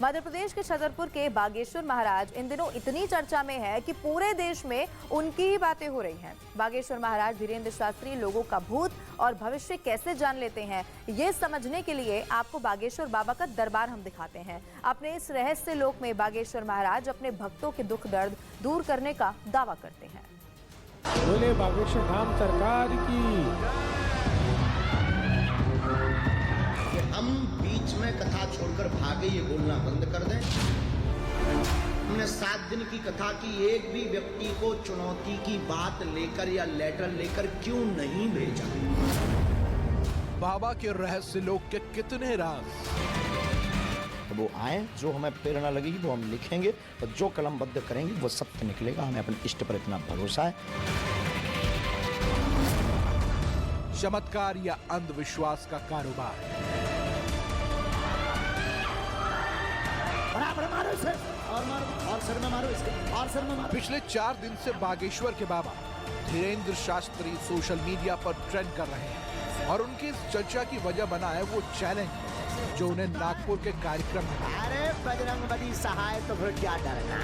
मध्य प्रदेश के छतरपुर के बागेश्वर महाराज इन दिनों इतनी चर्चा में है कि पूरे देश में उनकी ही बातें हो रही हैं। बागेश्वर महाराज धीरेन्द्र शास्त्री लोगों का भूत और भविष्य कैसे जान लेते हैं, ये समझने के लिए आपको बागेश्वर बाबा का दरबार हम दिखाते हैं। अपने इस रहस्य लोक में बागेश्वर महाराज अपने भक्तों के दुख दर्द दूर करने का दावा करते हैं। बोले बागेश्वर धाम सरकार की। हम बीच में कथा छोड़कर भागे ये बोलना बंद कर दें। हमने 7 दिन की कथा की, एक भी व्यक्ति को चुनौती की बात लेकर या लेटर लेकर क्यों नहीं भेजा। बाबा के रहस्य लोक के कितने राज। वो आए, जो हमें प्रेरणा लगेगी वो हम लिखेंगे और जो कलमबद्ध करेंगे वो सत्य निकलेगा। हमें अपने इष्ट पर इतना भरोसा है। चमत्कार या अंधविश्वास का कारोबार। मारो इसे, और मारो, और सर में मारो इसके, और सर में मारो। पिछले 4 दिन से बागेश्वर के बाबा धीरेन्द्र शास्त्री सोशल मीडिया पर ट्रेंड कर रहे हैं और उनकी इस चर्चा की वजह बना है वो चैलेंज जो उन्हें नागपुर के कार्यक्रम में। अरे बजरंगबली सहाय, तो फिर क्या डरना।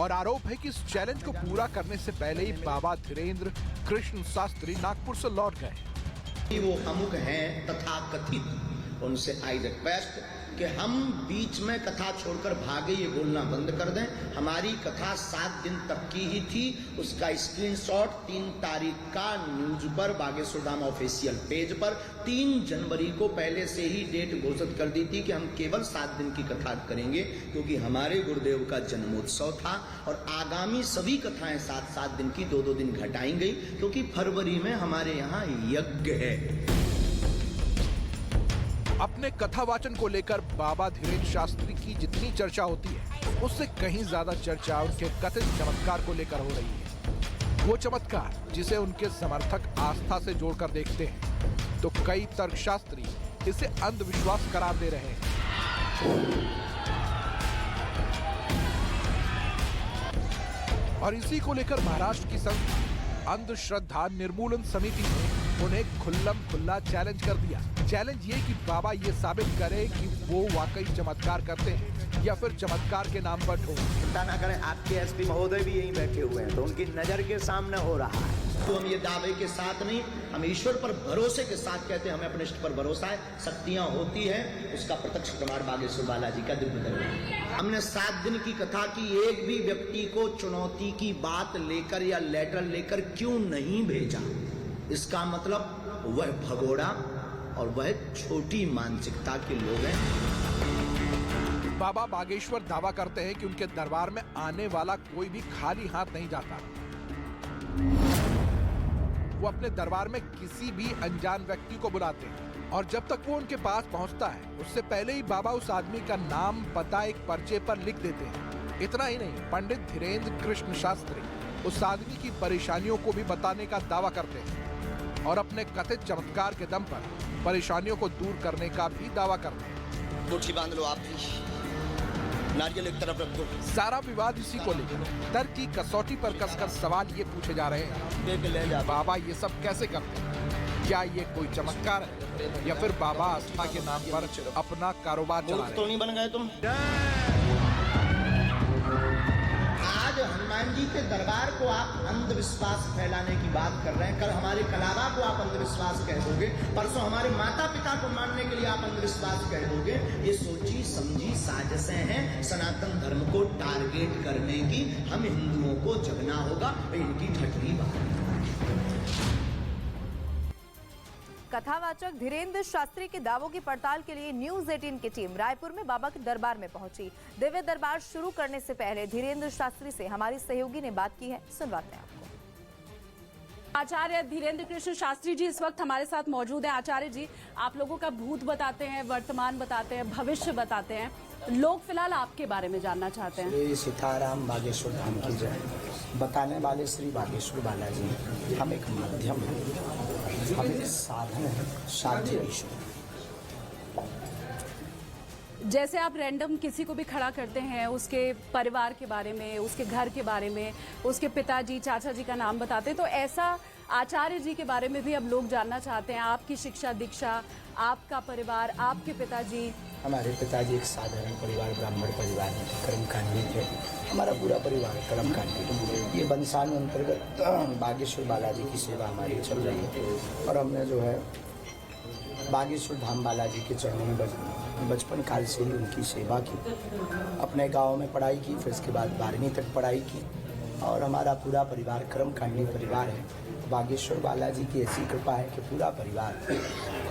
और आरोप है कि इस चैलेंज को पूरा करने से पहले ही बाबा धीरेन्द्र कृष्ण शास्त्री नागपुर से लौट गए। वो अमुक हैं तथा कथित, उनसे आई रिक्वेस्ट कि हम बीच में कथा छोड़कर भागे ये बोलना बंद कर दें। हमारी कथा 7 दिन तक की ही थी। उसका स्क्रीनशॉट 3 तारीख का न्यूज पर, बागेश्वर धाम ऑफिशियल पेज पर 3 जनवरी को पहले से ही डेट घोषित कर दी थी कि हम केवल 7 दिन की कथा करेंगे, क्योंकि हमारे गुरुदेव का जन्मोत्सव था। और आगामी सभी कथाएं 7-7 दिन की 2-2 दिन घटाई गई, क्योंकि फरवरी में हमारे यहाँ यज्ञ है। अपने कथा वाचन को लेकर बाबा धीरेन्द्र शास्त्री की जितनी चर्चा होती है, उससे कहीं ज्यादा चर्चा उनके कथित चमत्कार को लेकर हो रही है। वो चमत्कार जिसे उनके समर्थक आस्था से जोड़कर देखते हैं, तो कई तर्कशास्त्री इसे अंधविश्वास करार दे रहे हैं। और इसी को लेकर महाराष्ट्र की संस्था अंधश्रद्धा निर्मूलन समिति ने उन्हें खुल्लम खुल्ला चैलेंज कर दिया। चैलेंज ये कि बाबा ये साबित करे कि वो वाकई चमत्कार करते हैं या फिर चमत्कार के नाम पर ठोक। चिंता ना करें, आपके एसपी महोदय भी यहीं बैठे हुए हैं, तो उनकी नजर के सामने हो रहा है। तो हम ये दावे के साथ नहीं, हम ईश्वर पर भरोसे के साथ कहते हैं, हमें अपने इष्ट पर भरोसा है। शक्तियां होती हैं, उसका प्रत्यक्ष प्रमाण बागेश्वर बालाजी का दिव्य दरबार। हमने 7 दिन की कथा की, एक भी व्यक्ति को चुनौती की बात लेकर या लेटर लेकर क्यों नहीं भेजा। इसका मतलब वह भगोड़ा और वह छोटी मानसिकता के लोग हैं। बाबा बागेश्वर दावा करते हैं कि उनके दरबार में आने वाला कोई भी खाली हाथ नहीं जाता। वो अपने दरबार में किसी भी अनजान व्यक्ति को बुलाते हैं और जब तक वो उनके पास पहुंचता है, उससे पहले ही बाबा उस आदमी का नाम पता एक पर्चे पर लिख देते हैं। इतना ही नहीं, पंडित धीरेन्द्र कृष्ण शास्त्री उस आदमी की परेशानियों को भी बताने का दावा करते हैं और अपने कथित चमत्कार के दम पर परेशानियों को दूर करने का भी दावा करते हैं। मुट्ठी बांध लो, आप भी नारियल एक तरफ रख दो। सारा विवाद इसी को लेकर तर्क की कसौटी पर कसकर सवाल ये पूछे जा रहे हैं, बाबा ये सब कैसे करते हैं? क्या ये कोई चमत्कार है या फिर बाबा आस्था के नाम पर अपना कारोबार चला रहे हैं? तो नहीं बन गए तुम। आज हनुमान जी के दरबार को आप अंधविश्वास फैलाने की बात कर रहे हैं। कल हमारे कलावा को आप अंधविश्वास कह दोगे, परसों हमारे माता पिता को मानने के लिए आप अंधविश्वास कह दोगे। ये सोची समझी साजिशें हैं सनातन धर्म को टारगेट करने की। हम हिंदुओं को जगना होगा, इनकी ठठरी बात। कथावाचक धीरेन्द्र शास्त्री के दावों की पड़ताल के लिए न्यूज 18 की टीम रायपुर में बाबा के दरबार में पहुंची। दिव्य दरबार शुरू करने से पहले धीरेन्द्र शास्त्री से हमारी सहयोगी ने बात की है, सुनवाते हैं आपको। आचार्य धीरेन्द्र कृष्ण शास्त्री जी इस वक्त हमारे साथ मौजूद हैं। आचार्य जी, आप लोगों का भूत बताते हैं, वर्तमान बताते हैं, भविष्य बताते हैं। लोग फिलहाल आपके बारे में जानना चाहते हैं। श्री सीताराम बागेश्वर धाम की जय। बताने वाले श्री बागेश्वर बालाजी। हम एक माध्यम हैं, हम एक साधन है, साध्य ईश्वर। जैसे आप रैंडम किसी को भी खड़ा करते हैं, उसके परिवार के बारे में, उसके घर के बारे में, उसके पिताजी चाचा जी का नाम बताते हैं, तो ऐसा आचार्य जी के बारे में भी अब लोग जानना चाहते हैं। आपकी शिक्षा दीक्षा, आपका परिवार, आपके पिताजी। हमारे पिताजी एक साधारण परिवार, ब्राह्मण परिवार में थे, कर्मकांडी थे। हमारा पूरा परिवार कर्मकांडी। ये बंसाल अंतर्गत बागेश्वर बालाजी की सेवा हमारी चल रही है और हमने जो है बागेश्वर धाम बालाजी के चरणों में बचपन काल से ही उनकी सेवा की। अपने गांव में पढ़ाई की, फिर इसके बाद 12वीं तक पढ़ाई की और हमारा पूरा परिवार कर्मकांडी परिवार है। बागेश्वर बालाजी की ऐसी कृपा है कि पूरा परिवार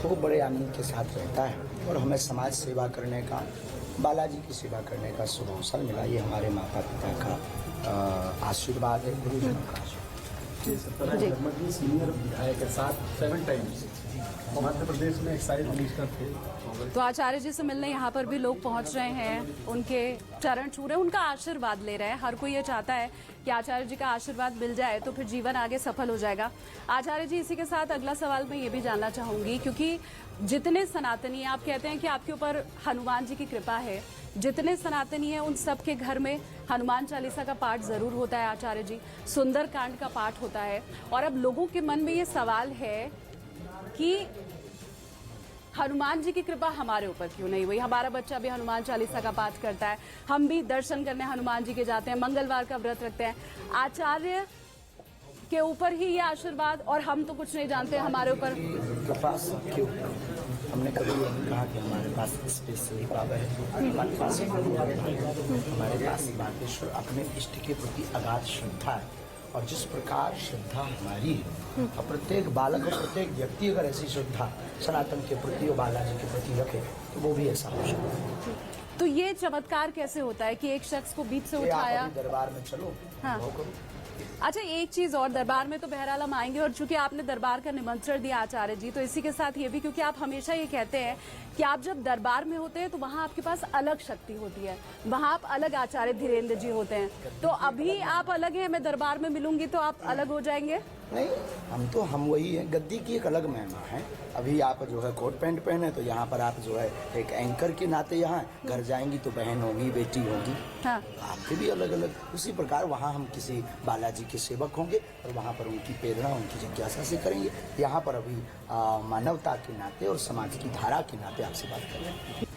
खूब बड़े आनंद के साथ रहता है और हमें समाज सेवा करने का, बालाजी की सेवा करने का शुभ अवसर मिला। ये हमारे माता पिता का आशीर्वाद है, गुरुजनों का आशीर्वाद। सीनियर विधायक के साथ 7 टाइम्स मध्य प्रदेश में एक्साइज मिनिस्टर थे। तो आचार्य जी से मिलने यहाँ पर भी लोग पहुँच रहे हैं, उनके चरण छू रहे हैं, उनका आशीर्वाद ले रहे हैं। हर कोई ये चाहता है कि आचार्य जी का आशीर्वाद मिल जाए तो फिर जीवन आगे सफल हो जाएगा। आचार्य जी, इसी के साथ अगला सवाल मैं ये भी जानना चाहूंगी, क्योंकि जितने सनातनी, आप कहते हैं कि आपके ऊपर हनुमान जी की कृपा है, जितने सनातनी हैं उन सब के घर में हनुमान चालीसा का पाठ जरूर होता है आचार्य जी, सुंदर कांड का पाठ होता है। और अब लोगों के मन में ये सवाल है कि हनुमान जी की कृपा हमारे ऊपर क्यों नहीं हुई? हमारा बच्चा भी हनुमान चालीसा का पाठ करता है, हम भी दर्शन करने हनुमान जी के जाते हैं, मंगलवार का व्रत रखते हैं। आचार्य के ऊपर ही ये आशीर्वाद, और हम तो कुछ नहीं जानते हमारे ऊपर कृपा सबके ऊपर। हमने कभी ये नहीं कहा कि हमारे पास स्पेशली पावर है, हमारे पास हमारे पास बागेश्वर अपने इष्ट के प्रति अगाध श्रद्धा है। और जिस प्रकार श्रद्धा हमारी है और प्रत्येक बालक और प्रत्येक व्यक्ति अगर ऐसी श्रद्धा सनातन के प्रति और बालाजी के प्रति रखे तो वो भी ऐसा हो सकता है। तो ये चमत्कार कैसे होता है कि एक शख्स को बीच से उठाया? आप दरबार में चलो, हाँ। अच्छा, एक चीज और, दरबार में तो बहरहाल हम आएंगे, और चूंकि आपने दरबार का निमंत्रण दिया आचार्य जी, तो इसी के साथ ये भी, क्योंकि आप हमेशा ये कहते हैं कि आप जब दरबार में होते हैं तो वहाँ आपके पास अलग शक्ति होती है, वहाँ आप अलग आचार्य धीरेन्द्र जी होते हैं। तो अभी आप अलग हैं, मैं दरबार में मिलूंगी तो आप अलग हो जाएंगे? नहीं, हम वही हैं। गद्दी की एक अलग महिमा है। अभी आप जो है कोट पैंट पहने तो यहाँ पर आप जो है एक एंकर के नाते यहाँ घर जाएंगी तो बहन होगी, बेटी होगी, हाँ। आपके भी अलग अलग। उसी प्रकार वहाँ हम किसी बालाजी के सेवक होंगे और वहाँ पर उनकी प्रेरणा, उनकी जिज्ञासा से करेंगे। यहाँ पर अभी मानवता के नाते और समाज की धारा के नाते आपसे बात कर रहे हैं।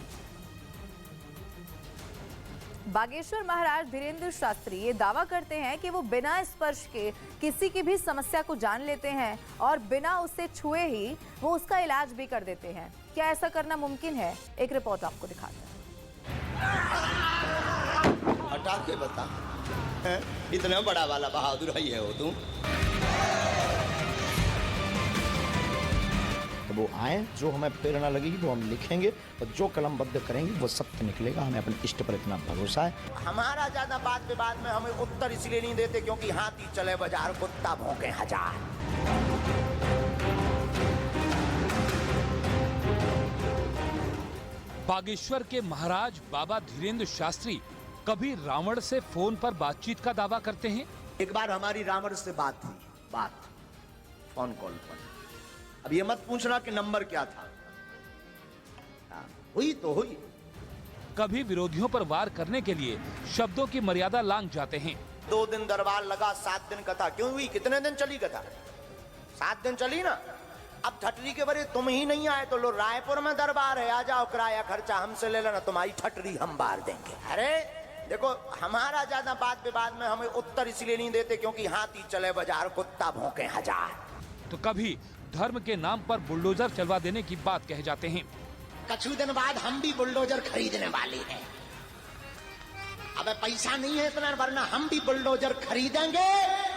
बागेश्वर महाराज धीरेन्द्र शास्त्री ये दावा करते हैं कि वो बिना स्पर्श के किसी की भी समस्या को जान लेते हैं और बिना उसे छुए ही वो उसका इलाज भी कर देते हैं। क्या ऐसा करना मुमकिन है? एक रिपोर्ट आपको दिखाते हैं। हटा के बता, इतना बड़ा वाला बहादुर है ये हो तुम? वो आए, जो हमें प्रेरणा लगेगी वो हम लिखेंगे और जो कलमबद्ध करेंगे वो सत्य निकलेगा। हमें अपने इष्ट पर इतना भरोसा है। हमारा ज्यादा वाद विवाद में हमें उत्तर इसलिए नहीं देते क्योंकि हाथी चले बाजार, कुत्ता भौंके हजार। बागेश्वर के महाराज बाबा धीरेन्द्र शास्त्री कभी रावण से फोन पर बातचीत का दावा करते हैं। एक बार हमारी रावण से बात फोन कॉल पर। अब ये मत पूछना कि नंबर क्या था, हुई तो हुई। कभी विरोधियों पर वार करने के लिए शब्दों की मर्यादा लांघ जाते हैं। 2 दिन दरबार लगा, 7 दिन कथा क्यों हुई? कितने दिन चली कथा? 7 दिन चली ना। अब ठटरी के बरे तुम ही नहीं आए तो लो, रायपुर में दरबार है, आ जाओ, किराया खर्चा हमसे ले लेना, तुम्हारी ठटरी हम बार देंगे। अरे देखो, हमारा ज्यादा वाद विवाद में हमें उत्तर इसलिए नहीं देते क्योंकि हाथी चले बाजार, कुत्ता भौंके हजार। तो कभी धर्म के नाम पर बुलडोजर चलवा देने की बात कह जाते हैं। कुछ दिन बाद हम भी बुलडोजर खरीदने वाले हैं। अब पैसा नहीं है इतना, वरना हम भी बुलडोजर खरीदेंगे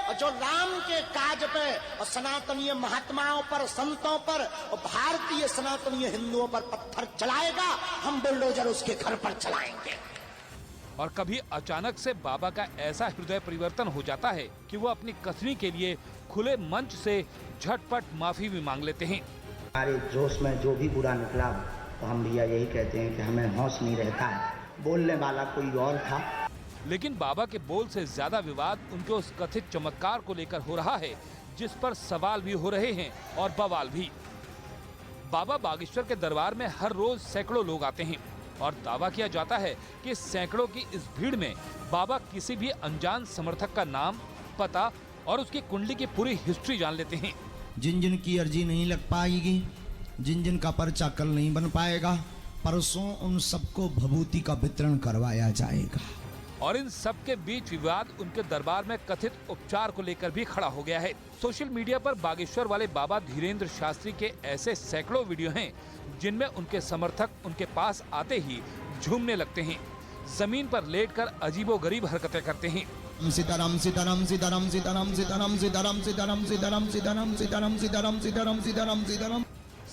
और जो राम के काज पे और सनातनीय महात्माओं पर, संतों पर और भारतीय सनातनीय हिंदुओं पर पत्थर चलाएगा, हम बुलडोजर उसके घर पर चलाएंगे। और कभी अचानक से बाबा का ऐसा हृदय परिवर्तन हो जाता है कि वो अपनी कथनी के लिए खुले मंच से झटपट माफी भी मांग लेते हैं। हमारे जोश में जो भी बुरा निकला तो हम भैया यही कहते हैं कि हमें होश नहीं रहता है, बोलने वाला कोई और था। लेकिन बाबा के बोल से ज्यादा विवाद उनके उस कथित चमत्कार को लेकर हो रहा है, जिस पर सवाल भी हो रहे हैं और बवाल भी। बाबा बागेश्वर के दरबार में हर रोज सैकड़ों लोग आते हैं। और दावा किया जाता है कि सैकड़ों की इस भीड़ में बाबा किसी भी अनजान समर्थक का नाम, पता और उसकी कुंडली की पूरी हिस्ट्री जान लेते हैं। जिन जिन की अर्जी नहीं लग पाएगी, जिन जिन का पर्चा कल नहीं बन पाएगा, परसों उन सबको भभूति का वितरण करवाया जाएगा। और इन सब के बीच विवाद उनके दरबार में कथित उपचार को लेकर भी खड़ा हो गया है। सोशल मीडिया पर बागेश्वर वाले बाबा धीरेन्द्र शास्त्री के ऐसे सैकड़ों वीडियो हैं जिनमें उनके समर्थक उनके पास आते ही झूमने लगते हैं, जमीन पर लेटकर अजीबोगरीब हरकतें करते हैं। सीताराम सीताराम सीताराम सीताराम सीताराम सीताराम सीताराम सीताराम सीताराम सीताराम सीताराम सीताराम सीताराम सीताराम।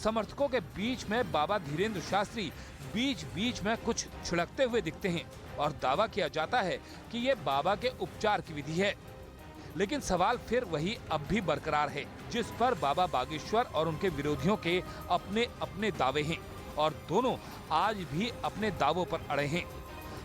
समर्थकों के बीच में बाबा धीरेन्द्र शास्त्री बीच बीच में कुछ छिड़कते हुए दिखते हैं और दावा किया जाता है कि ये बाबा के उपचार की विधि है। लेकिन सवाल फिर वही अब भी बरकरार है, जिस पर बाबा बागेश्वर और उनके विरोधियों के अपने अपने दावे हैं और दोनों आज भी अपने दावों पर अड़े हैं।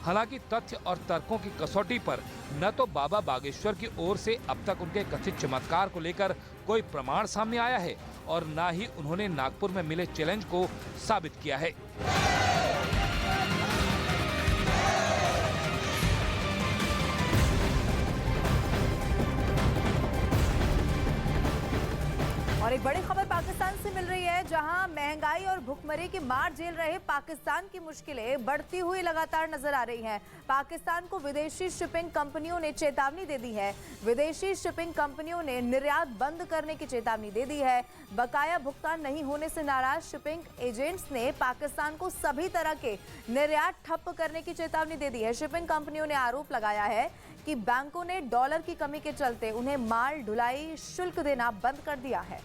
हालांकि तथ्य और तर्कों की कसौटी पर न तो बाबा बागेश्वर की ओर से अब तक उनके कथित चमत्कार को लेकर कोई प्रमाण सामने आया है और न ही उन्होंने नागपुर में मिले चैलेंज को साबित किया है। और एक बड़ी खबर पाकिस्तान से मिल रही है, जहां महंगाई और भुखमरी की मार झेल रहे पाकिस्तान की मुश्किलें बढ़ती हुई लगातार नजर आ रही हैं। पाकिस्तान को विदेशी शिपिंग कंपनियों ने चेतावनी दे दी है। विदेशी शिपिंग कंपनियों ने निर्यात बंद करने की चेतावनी दे दी है। बकाया भुगतान नहीं होने से नाराज शिपिंग एजेंट्स ने पाकिस्तान को सभी तरह के निर्यात ठप्प करने की चेतावनी दे दी है। शिपिंग कंपनियों ने आरोप लगाया है कि बैंकों ने डॉलर की कमी के चलते उन्हें माल ढुलाई शुल्क देना बंद कर दिया है।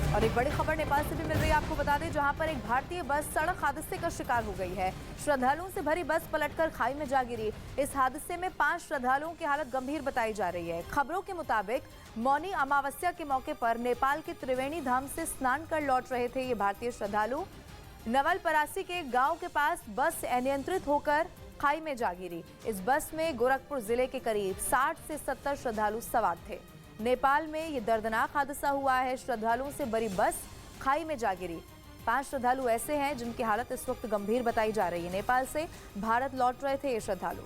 और एक बड़ी खबर नेपाल से भी मिल रही है, आपको बता दें, जहां पर एक भारतीय बस सड़क हादसे का शिकार हो गई है। श्रद्धालुओं से भरी बस पलटकर खाई में जा गिरी। इस हादसे में 5 श्रद्धालुओं की हालत गंभीर बताई जा रही है। खबरों के मुताबिक मौनी अमावस्या के मौके पर नेपाल के त्रिवेणी धाम से स्नान कर लौट रहे थे ये भारतीय श्रद्धालु। नवलपरासी के गाँव के पास बस अनियंत्रित होकर खाई में जा गिरी। इस बस में गोरखपुर जिले के करीब 60 से 70 श्रद्धालु सवार थे। नेपाल में ये दर्दनाक हादसा हुआ है। श्रद्धालुओं से भरी बस खाई में जा गिरी। 5 श्रद्धालु ऐसे हैं जिनकी हालत इस वक्त गंभीर बताई जा रही है। नेपाल से भारत लौट रहे थे ये श्रद्धालु।